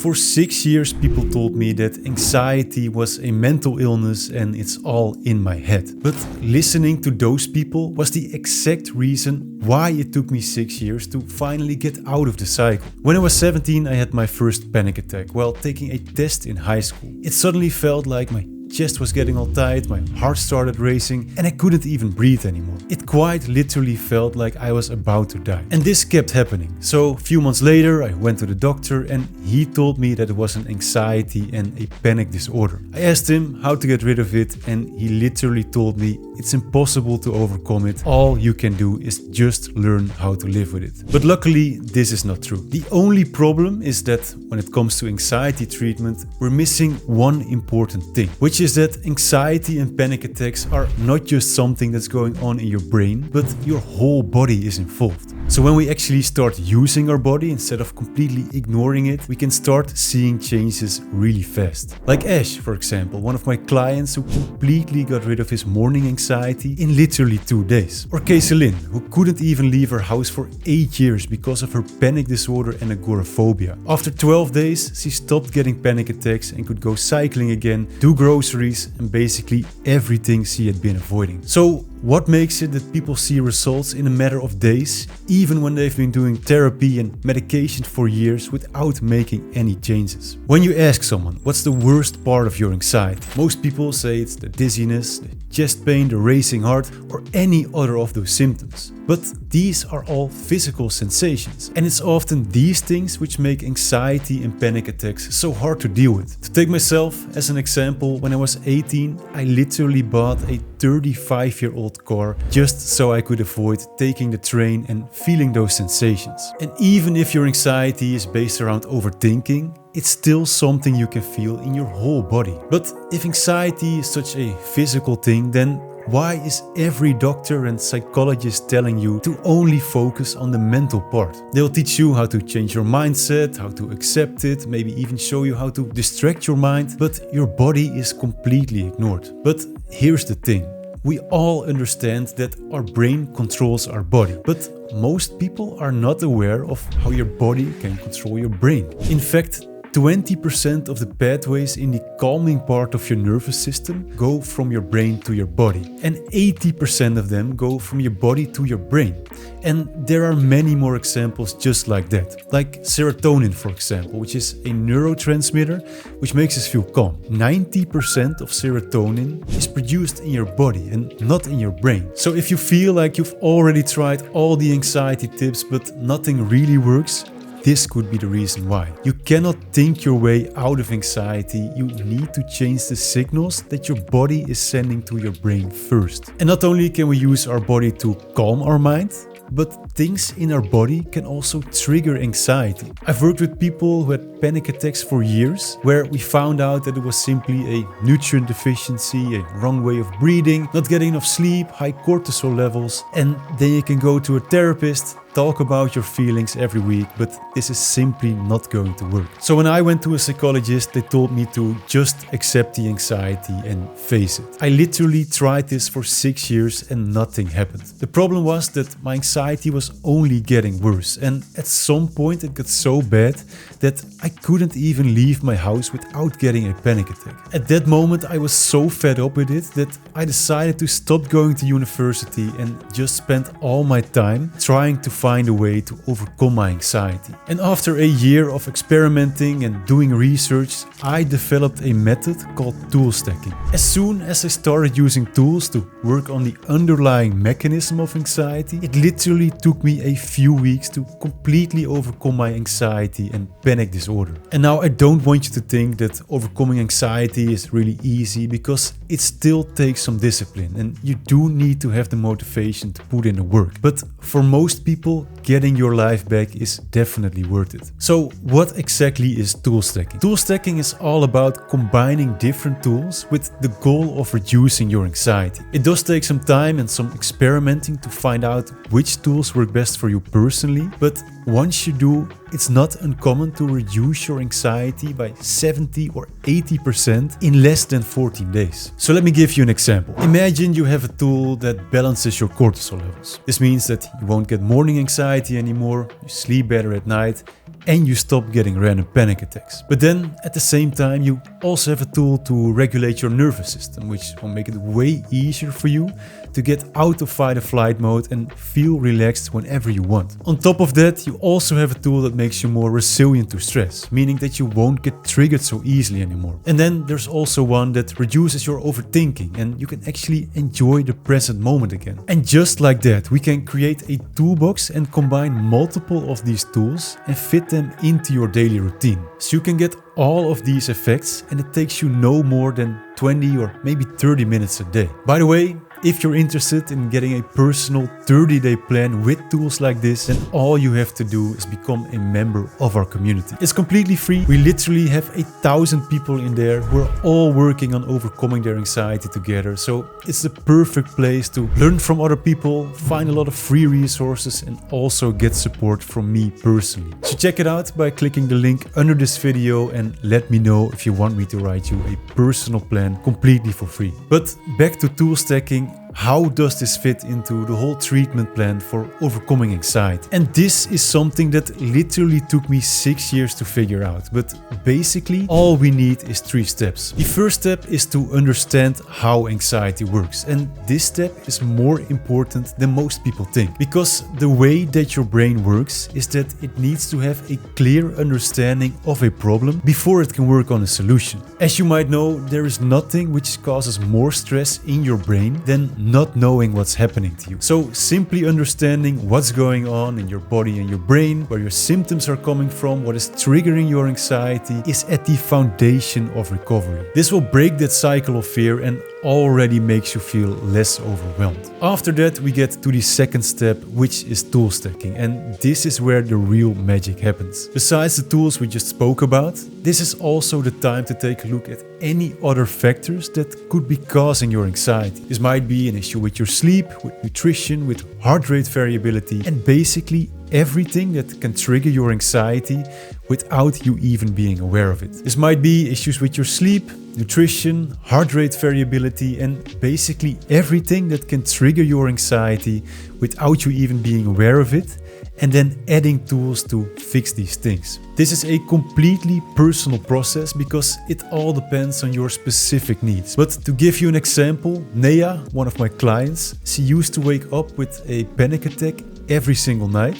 For 6 years, people told me that anxiety was a mental illness and it's all in my head. But listening to those people was the exact reason why it took me 6 years to finally get out of the cycle. When I was 17, I had my first panic attack while taking a test in high school. It suddenly felt like my chest was getting all tight, my heart started racing, and I couldn't even breathe anymore. It quite literally felt like I was about to die. And this kept happening. So a few months later, I went to the doctor and he told me that it was an anxiety and a panic disorder. I asked him how to get rid of it and he literally told me it's impossible to overcome it. All you can do is just learn how to live with it. But luckily, this is not true. The only problem is that when it comes to anxiety treatment, we're missing one important thing, which is that anxiety and panic attacks are not just something that's going on in your brain, but your whole body is involved. So when we actually start using our body instead of completely ignoring it, we can start seeing changes really fast. Like Ash, for example, one of my clients who completely got rid of his morning anxiety in literally 2 days. Or Kayselin, who couldn't even leave her house for 8 years because of her panic disorder and agoraphobia. After 12 days, she stopped getting panic attacks and could go cycling again, do groceries, and basically everything she had been avoiding. So what makes it that people see results in a matter of days, even when they've been doing therapy and medication for years without making any changes? When you ask someone, what's the worst part of your anxiety? Most people say it's the dizziness, the chest pain, the racing heart, or any other of those symptoms. But these are all physical sensations. And it's often these things which make anxiety and panic attacks so hard to deal with. To take myself as an example, when I was 18, I literally bought a 35-year-old car just so I could avoid taking the train and feeling those sensations. And even if your anxiety is based around overthinking, it's still something you can feel in your whole body. But if anxiety is such a physical thing, then why is every doctor and psychologist telling you to only focus on the mental part? They'll teach you how to change your mindset, how to accept it, maybe even show you how to distract your mind, but your body is completely ignored. But here's the thing. We all understand that our brain controls our body, but most people are not aware of how your body can control your brain. In fact, 20% of the pathways in the calming part of your nervous system go from your brain to your body, and 80% of them go from your body to your brain. And there are many more examples just like that, like serotonin, for example, which is a neurotransmitter which makes us feel calm. 90% of serotonin is produced in your body and not in your brain. So if you feel like you've already tried all the anxiety tips but nothing really works, this could be the reason why. You cannot think your way out of anxiety. You need to change the signals that your body is sending to your brain first. And not only can we use our body to calm our mind, but things in our body can also trigger anxiety. I've worked with people who had panic attacks for years, where we found out that it was simply a nutrient deficiency, a wrong way of breathing, not getting enough sleep, high cortisol levels, and then you can go to a therapist, talk about your feelings every week, but this is simply not going to work. So when I went to a psychologist, they told me to just accept the anxiety and face it. I literally tried this for 6 years and nothing happened. The problem was that my anxiety was only getting worse, and at some point it got so bad that I couldn't even leave my house without getting a panic attack. At that moment I was so fed up with it that I decided to stop going to university and just spend all my time trying to find a way to overcome my anxiety. And after a year of experimenting and doing research, I developed a method called tool stacking. As soon as I started using tools to work on the underlying mechanism of anxiety, it literally took me a few weeks to completely overcome my anxiety and panic disorder. And now I don't want you to think that overcoming anxiety is really easy, because it still takes some discipline and you do need to have the motivation to put in the work. But for most people, getting your life back is definitely worth it. So what exactly is tool stacking? Tool stacking is all about combining different tools with the goal of reducing your anxiety. It does take some time and some experimenting to find out which tools work best for you personally, but once you do, it's not uncommon to reduce your anxiety by 70 or 80% in less than 14 days. So let me give you an example. Imagine you have a tool that balances your cortisol levels. This means that you won't get morning anxiety anymore, you sleep better at night, and you stop getting random panic attacks. But then at the same time, you also have a tool to regulate your nervous system, which will make it way easier for you to get out of fight or flight mode and feel relaxed whenever you want. On top of that, you also have a tool that makes you more resilient to stress, meaning that you won't get triggered so easily anymore. And then there's also one that reduces your overthinking, and you can actually enjoy the present moment again. And just like that, we can create a toolbox and combine multiple of these tools and fit them into your daily routine. So you can get all of these effects, and it takes you no more than 20 or maybe 30 minutes a day. By the way, if you're interested in getting a personal 30-day plan with tools like this, then all you have to do is become a member of our community. It's completely free. We literally have 1,000 people in there who are all working on overcoming their anxiety together. So it's the perfect place to learn from other people, find a lot of free resources, and also get support from me personally. So check it out by clicking the link under this video and let me know if you want me to write you a personal plan completely for free. But back to tool stacking. How does this fit into the whole treatment plan for overcoming anxiety? And this is something that literally took me 6 years to figure out. But basically, all we need is 3 steps. The first step is to understand how anxiety works. And this step is more important than most people think. Because the way that your brain works is that it needs to have a clear understanding of a problem before it can work on a solution. As you might know, there is nothing which causes more stress in your brain than not knowing what's happening to you. So simply understanding what's going on in your body and your brain, where your symptoms are coming from, what is triggering your anxiety, is at the foundation of recovery. This will break that cycle of fear and already makes you feel less overwhelmed. After that, we get to the second step, which is tool stacking. And this is where the real magic happens. Besides the tools we just spoke about, this is also the time to take a look at any other factors that could be causing your anxiety. This might be an issue with your sleep, with nutrition, with heart rate variability, and basically everything that can trigger your anxiety without you even being aware of it. This might be issues with your sleep, nutrition, heart rate variability, and basically everything that can trigger your anxiety without you even being aware of it, and then adding tools to fix these things. This is a completely personal process because it all depends on your specific needs. But to give you an example, Nea, one of my clients, she used to wake up with a panic attack every single night.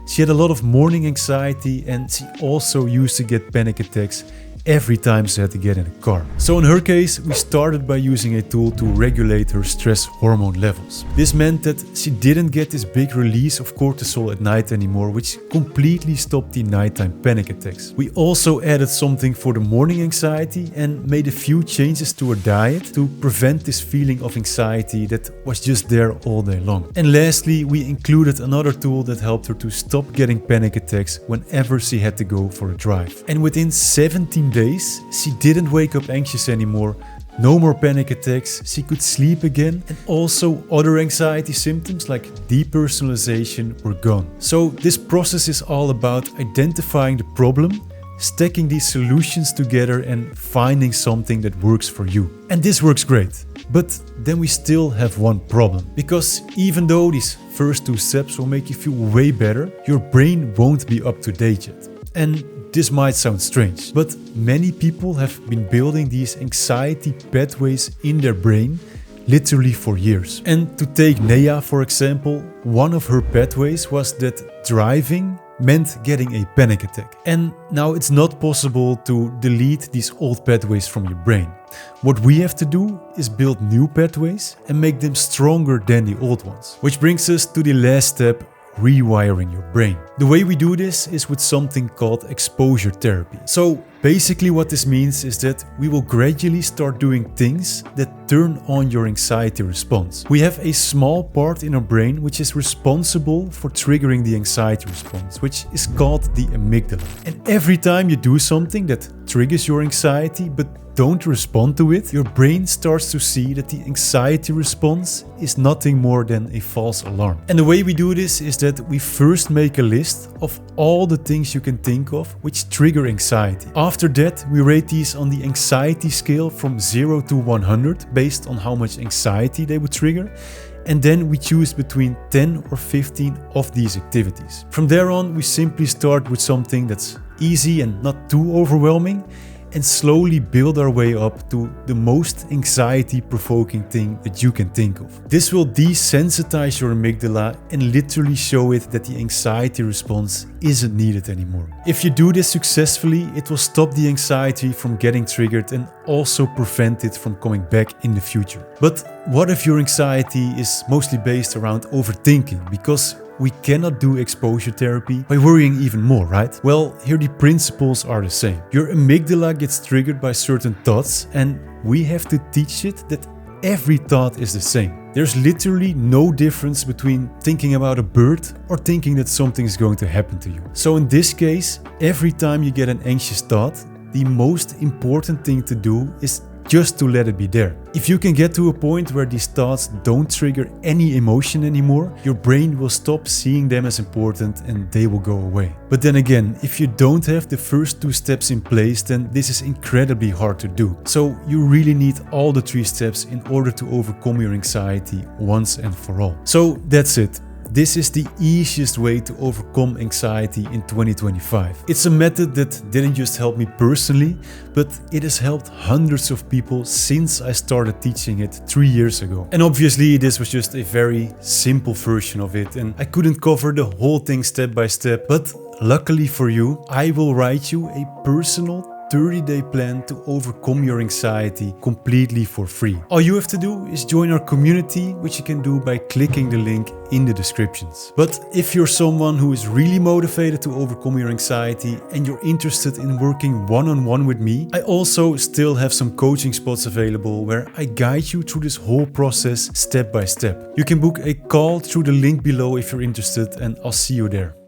She had a lot of morning anxiety, and she also used to get panic attacks every time she had to get in a car. So in her case, we started by using a tool to regulate her stress hormone levels. This meant that she didn't get this big release of cortisol at night anymore, which completely stopped the nighttime panic attacks. We also added something for the morning anxiety and made a few changes to her diet to prevent this feeling of anxiety that was just there all day long. And lastly, we included another tool that helped her to stop getting panic attacks whenever she had to go for a drive. And within 17 days, she didn't wake up anxious anymore, no more panic attacks, she could sleep again, and also other anxiety symptoms like depersonalization were gone. So this process is all about identifying the problem, stacking these solutions together and finding something that works for you. And this works great. But then we still have one problem. Because even though these first 2 steps will make you feel way better, your brain won't be up to date yet. And this might sound strange, but many people have been building these anxiety pathways in their brain literally for years. And to take Nea for example, one of her pathways was that driving meant getting a panic attack. And now it's not possible to delete these old pathways from your brain. What we have to do is build new pathways and make them stronger than the old ones. Which brings us to the last step, rewiring your brain. The way we do this is with something called exposure therapy. So basically what this means is that we will gradually start doing things that turn on your anxiety response. We have a small part in our brain which is responsible for triggering the anxiety response, which is called the amygdala. And every time you do something that triggers your anxiety but don't respond to it, your brain starts to see that the anxiety response is nothing more than a false alarm. And the way we do this is that we first make a list of all the things you can think of which trigger anxiety. After that, we rate these on the anxiety scale from 0 to 100 based on how much anxiety they would trigger. and then we choose between 10 or 15 of these activities. From there on, we simply start with something that's easy and not too overwhelming, and slowly build our way up to the most anxiety-provoking thing that you can think of. This will desensitize your amygdala and literally show it that the anxiety response isn't needed anymore. If you do this successfully, it will stop the anxiety from getting triggered and also prevent it from coming back in the future. But what if your anxiety is mostly based around overthinking? Because we cannot do exposure therapy by worrying even more, right? Well, here the principles are the same. Your amygdala gets triggered by certain thoughts, and we have to teach it that every thought is the same. There's literally no difference between thinking about a bird or thinking that something is going to happen to you. So in this case, every time you get an anxious thought, the most important thing to do is just to let it be there. If you can get to a point where these thoughts don't trigger any emotion anymore, your brain will stop seeing them as important and they will go away. But then again, if you don't have the first 2 steps in place, then this is incredibly hard to do. So you really need all the 3 steps in order to overcome your anxiety once and for all. So that's it. This is the easiest way to overcome anxiety in 2025. It's a method that didn't just help me personally, but it has helped hundreds of people since I started teaching it 3 years ago. And obviously this was just a very simple version of it, and I couldn't cover the whole thing step by step, but luckily for you, I will write you a personal 30-day plan to overcome your anxiety completely for free. All you have to do is join our community, which you can do by clicking the link in the descriptions. But if you're someone who is really motivated to overcome your anxiety and you're interested in working one-on-one with me, I also still have some coaching spots available where I guide you through this whole process step by step. You can book a call through the link below if you're interested, and I'll see you there.